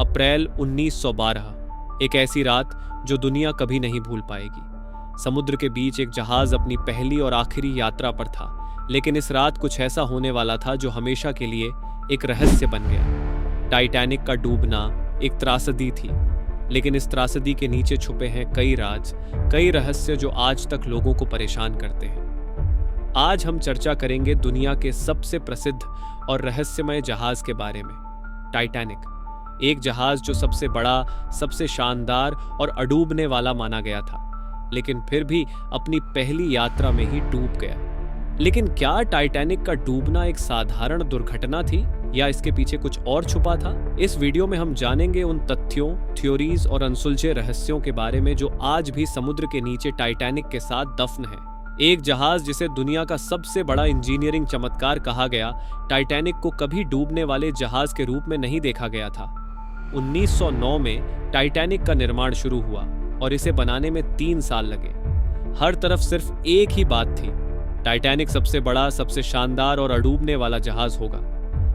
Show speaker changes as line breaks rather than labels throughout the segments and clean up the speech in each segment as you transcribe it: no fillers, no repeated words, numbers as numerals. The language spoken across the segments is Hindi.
अप्रैल 1912, एक ऐसी रात जो दुनिया कभी नहीं भूल पाएगी। समुद्र के बीच एक जहाज अपनी पहली और आखिरी यात्रा पर था, लेकिन इस रात कुछ ऐसा होने वाला था जो हमेशा के लिए एक रहस्य बन गया। टाइटैनिक का डूबना एक त्रासदी थी, लेकिन इस त्रासदी के नीचे छुपे हैं कई राज, कई रहस्य जो आज तक लोगों को परेशान करते हैं। आज हम चर्चा करेंगे दुनिया के सबसे प्रसिद्ध और रहस्यमय जहाज के बारे में, टाइटैनिक। एक जहाज जो सबसे बड़ा, सबसे शानदार और अडूबने वाला माना गया था, लेकिन फिर भी अपनी पहली यात्रा में ही डूब गया। लेकिन क्या टाइटैनिक का डूबना एक साधारण दुर्घटना थी या इसके पीछे कुछ और छुपा था? इस वीडियो में हम जानेंगे उन तथ्यों, थ्योरीज और अनसुलझे रहस्यों के बारे में जो आज भी समुद्र के नीचे टाइटैनिक के साथ दफन है। एक जहाज जिसे दुनिया का सबसे बड़ा इंजीनियरिंग चमत्कार कहा गया, टाइटैनिक को कभी डूबने वाले जहाज के रूप में नहीं देखा गया था। 1909 में टाइटैनिक का निर्माण शुरू हुआ और इसे बनाने में 3 साल लगे। हर तरफ सिर्फ एक ही बात थी, टाइटैनिक सबसे बड़ा, सबसे शानदार और अडूबने वाला जहाज होगा।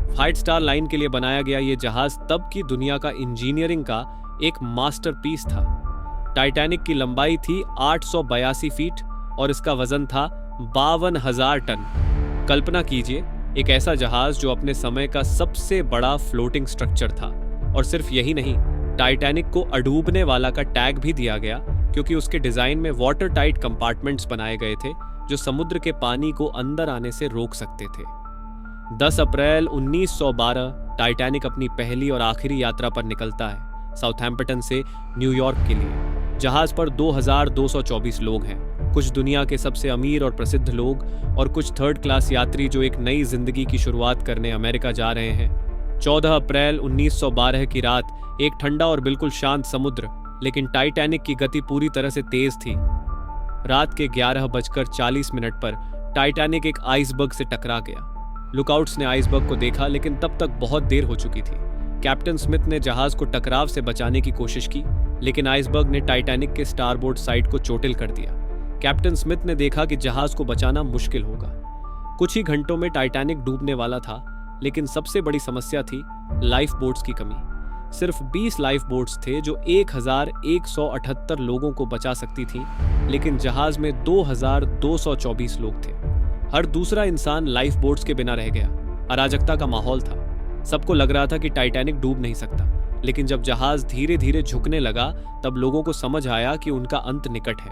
व्हाइट स्टार लाइन के लिए बनाया गया ये जहाज तब की दुनिया का इंजीनियरिंग का एक मास्टरपीस था। टाइटैनिक की लंबाई थी 882 फीट और इसका वजन था 52,000 टन। कल्पना कीजिए, एक ऐसा जहाज जो अपने समय का सबसे बड़ा फ्लोटिंग स्ट्रक्चर था। और सिर्फ यही नहीं, टाइटैनिक को अडूबने वाला का टैग भी दिया गया, क्योंकि उसके डिजाइन में वाटर टाइट कंपार्टमेंट्स बनाए गए थे जो समुद्र के पानी को अंदर आने से रोक सकते थे। 10 अप्रैल 1912 टाइटैनिक अपनी पहली और आखिरी यात्रा पर निकलता है, साउथहैम्पटन से न्यूयॉर्क के लिए। जहाज पर 2224 लोग हैं, कुछ दुनिया के सबसे अमीर और प्रसिद्ध लोग और कुछ थर्ड क्लास यात्री जो एक नई जिंदगी की शुरुआत करने अमेरिका जा रहे हैं। 14 अप्रैल 1912 की रात, एक ठंडा और बिल्कुल शांत समुद्र, लेकिन टाइटैनिक की गति पूरी तरह से तेज थी। रात के 11:40 पर टाइटैनिक एक आइसबर्ग से टकरा गया। लुकआउट्स ने आइसबर्ग को देखा, लेकिन तब तक बहुत देर हो चुकी थी। कैप्टन स्मिथ ने जहाज को टकराव से बचाने की कोशिश की, लेकिन आइसबर्ग ने टाइटैनिक के स्टारबोर्ड साइड को चोटिल कर दिया। कैप्टन स्मिथ ने देखा कि जहाज को बचाना मुश्किल होगा। कुछ ही घंटों में टाइटैनिक डूबने वाला था, लेकिन सबसे बड़ी समस्या थी लाइफ बोट्स की कमी। सिर्फ 20 लाइफ बोट्स थे जो 1178 लोगों को बचा सकती थी, लेकिन जहाज में 2224 लोग थे। हर दूसरा इंसान लाइफ बोट्स के बिना रह गया। अराजकता का माहौल था। सबको लग रहा था कि टाइटैनिक डूब नहीं सकता, लेकिन जब जहाज धीरे धीरे झुकने लगा तब लोगों को समझ आया कि उनका अंत निकट है।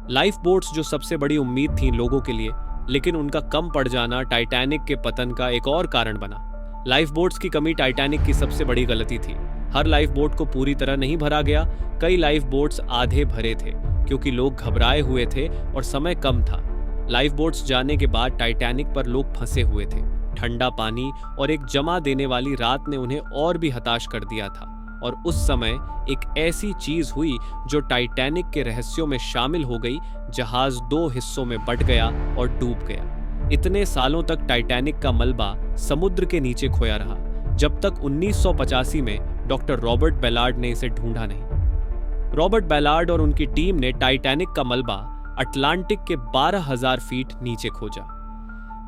लाइफ बोट्स जो सबसे बड़ी उम्मीद थी लोगों के लिए, लेकिन उनका कम पड़ जाना टाइटैनिक के पतन का एक और कारण बना। लाइफ बोट्स की कमी टाइटैनिक की सबसे बड़ी गलती थी। हर लाइफ बोट को पूरी तरह नहीं भरा गया। कई लाइफ बोट्स आधे भरे थे, क्योंकि लोग घबराए हुए थे और समय कम था। लाइफ बोट्स जाने के बाद टाइटैनिक पर लोग फंसे हुए थे। ठंडा पानी और एक जमा देने वाली रात ने उन्हें और भी हताश कर दिया था। और उस समय एक ऐसी चीज हुई जो टाइटैनिक के रहस्यों में शामिल हो गई। जहाज 2 हिस्सों में बंट गया और डूब गया। इतने सालों तक टाइटैनिक का मलबा समुद्र के नीचे खोया रहा, जब तक 1985 में डॉक्टर रॉबर्ट बैलार्ड ने इसे ढूंढा नहीं। रॉबर्ट बैलार्ड और उनकी टीम ने टाइटैनिक का मलबा अटलांटिक के 12,000 फीट नीचे खोजा।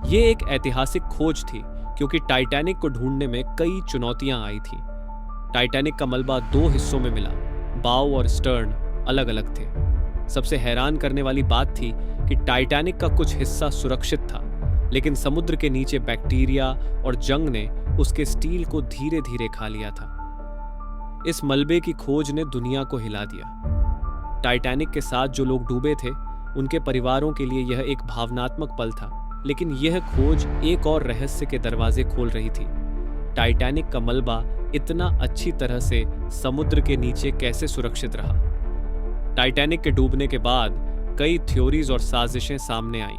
ये एक ऐतिहासिक खोज थी, क्योंकि टाइटैनिक को ढूंढने में कई चुनौतियां आई थी। टाइटैनिक का मलबा 2 हिस्सों में मिला, बाव और स्टर्न अलग अलग थे। सबसे हैरान करने वाली बात थी कि टाइटैनिक का कुछ हिस्सा सुरक्षित था, लेकिन समुद्र के नीचे बैक्टीरिया और जंग ने उसके स्टील को धीरे धीरे खा लिया था। इस मलबे की खोज ने दुनिया को हिला दिया। टाइटैनिक के साथ जो लोग डूबे थे, उनके परिवारों के लिए यह एक भावनात्मक पल था, लेकिन यह खोज एक और रहस्य के दरवाजे खोल रही थी। टाइटैनिक का मलबा इतना अच्छी तरह से समुद्र के नीचे कैसे सुरक्षित रहा? टाइटैनिक के डूबने के बाद कई थ्योरीज और साजिशें सामने आईं।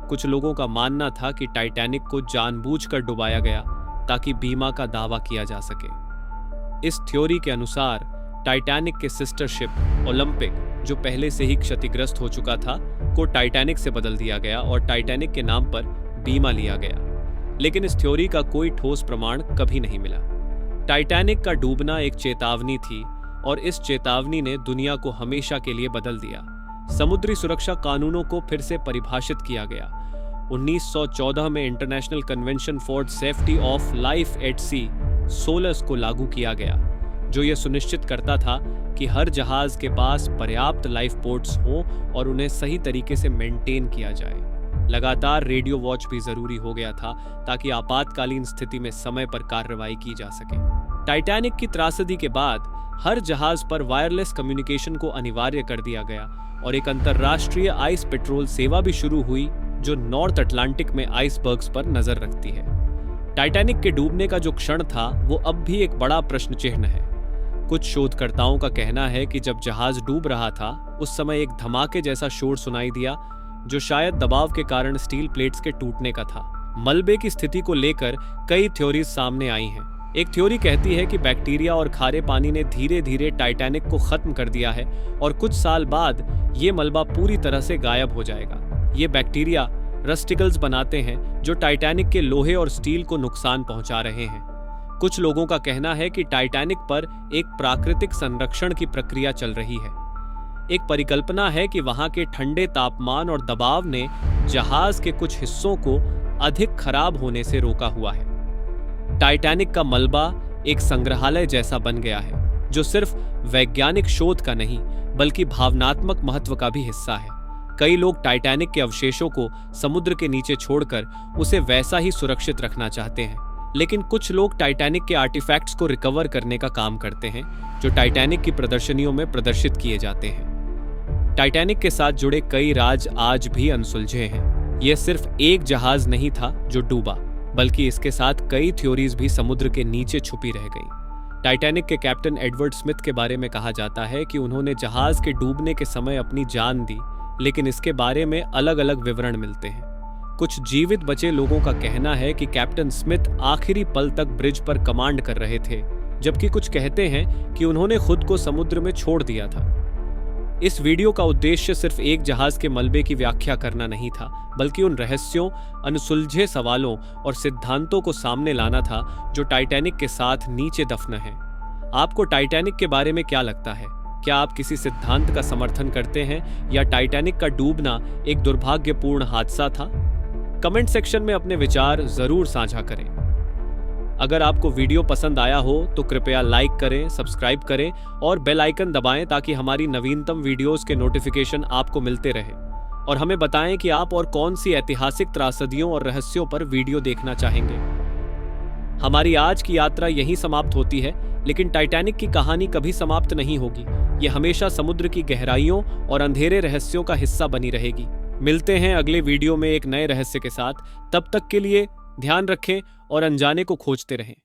कुछ लोगों का मानना था कि टाइटैनिक को जानबूझकर डुबाया गया ताकि बीमा का दावा किया जा सके। इस थ्योरी के अनुसार टाइटैनिक के सिस्टर शिप ओलंपिक, जो पहले से ही क्षतिग्रस्त हो चुका था, को टाइटैनिक से बदल दिया गया और टाइटैनिक के नाम पर बीमा लिया गया। लेकिन इस थ्योरी का कोई ठोस प्रमाण कभी नहीं मिला। टाइटैनिक का डूबना एक चेतावनी थी, और इस चेतावनी ने दुनिया को हमेशा के लिए बदल दिया। समुद्री सुरक्षा कानूनों को फिर से परिभाषित किया गया। 1914 में international convention for safety of life at sea, SOLAS को लागू किया गया। जो ये सुनिश्चित करता था कि हर जहाज के पास पर्याप्त लाइफ पोर्ट्स हों और उन्हें सही तरीके से मेंटेन किया जाए। लगातार रेडियो वॉच भी जरूरी हो गया था ताकि आपातकालीन स्थिति में समय पर कार्रवाई की जा सके। टाइटैनिक की त्रासदी के बाद हर जहाज पर वायरलेस कम्युनिकेशन को अनिवार्य कर दिया गया और एक अंतर्राष्ट्रीय आइस पेट्रोल सेवा भी शुरू हुई जो नॉर्थ अटलांटिक में आइसबर्ग्स पर नजर रखती है। टाइटैनिक के डूबने का जो क्षण था वो अब भी एक बड़ा प्रश्न चिन्ह है। कुछ शोधकर्ताओं का कहना है कि जब जहाज डूब रहा था उस समय एक धमाके जैसा शोर सुनाई दिया जो शायद दबाव के कारण स्टील प्लेट्स के टूटने का था। मलबे की स्थिति को लेकर कई थ्योरीज सामने आई हैं। एक थ्योरी कहती है कि बैक्टीरिया और खारे पानी ने धीरे धीरे टाइटैनिक को खत्म कर दिया है और कुछ साल बाद ये मलबा पूरी तरह से गायब हो जाएगा। ये बैक्टीरिया रस्टिकल्स बनाते हैं जो टाइटैनिक के लोहे और स्टील को नुकसान पहुंचा रहे हैं। कुछ लोगों का कहना है कि टाइटैनिक पर एक प्राकृतिक संरक्षण की प्रक्रिया चल रही है। एक परिकल्पना है कि वहां के ठंडे तापमान और दबाव ने जहाज के कुछ हिस्सों को अधिक खराब होने से रोका हुआ है। टाइटैनिक का मलबा एक संग्रहालय जैसा बन गया है जो सिर्फ वैज्ञानिक शोध का नहीं बल्कि भावनात्मक महत्व का भी हिस्सा है। कई लोग टाइटैनिक के अवशेषों को समुद्र के नीचे छोड़कर उसे वैसा ही सुरक्षित रखना चाहते हैं, लेकिन कुछ लोग टाइटैनिक के आर्टिफैक्ट्स को रिकवर करने का काम करते हैं जो टाइटैनिक की प्रदर्शनियों में प्रदर्शित किए जाते हैं। टाइटैनिक के साथ जुड़े कई राज आज भी अनसुलझे हैं। यह सिर्फ एक जहाज नहीं था जो डूबा, बल्कि इसके साथ कई थ्योरीज भी समुद्र के नीचे छुपी रह गई। टाइटैनिक के कैप्टन एडवर्ड स्मिथ के बारे में कहा जाता है कि उन्होंने जहाज के डूबने के समय अपनी जान दी, लेकिन इसके बारे में अलग अलग विवरण मिलते हैं। कुछ जीवित बचे लोगों का कहना है कि कैप्टन स्मिथ आखिरी पल तक ब्रिज पर कमांड कर रहे थे, जबकि कुछ कहते हैं कि उन्होंने खुद को समुद्र में छोड़ दिया था। इस वीडियो का उद्देश्य सिर्फ एक जहाज के मलबे की व्याख्या करना नहीं था, बल्कि उन रहस्यों, अनसुलझे सवालों और सिद्धांतों को सामने लाना था जो टाइटैनिक के साथ नीचे दफन है। आपको टाइटैनिक के बारे में क्या लगता है? क्या आप किसी सिद्धांत का समर्थन करते हैं या टाइटैनिक का डूबना एक दुर्भाग्यपूर्ण हादसा था? कमेंट सेक्शन में अपने विचार जरूर साझा करें। अगर आपको वीडियो पसंद आया हो तो कृपया लाइक करें, सब्सक्राइब करें और बेल आइकन दबाएं ताकि हमारी नवीनतम वीडियोस के नोटिफिकेशन आपको मिलते रहे। और हमें बताएं कि आप और कौन सी ऐतिहासिक त्रासदियों और रहस्यों पर वीडियो देखना चाहेंगे। हमारी आज की यात्रा यहीं समाप्त होती है, लेकिन टाइटैनिक की कहानी कभी समाप्त नहीं होगी। यह हमेशा समुद्र की गहराइयों और अंधेरे रहस्यों का हिस्सा बनी रहेगी। मिलते हैं अगले वीडियो में एक नए रहस्य के साथ। तब तक के लिए ध्यान रखें और अनजाने को खोजते रहें।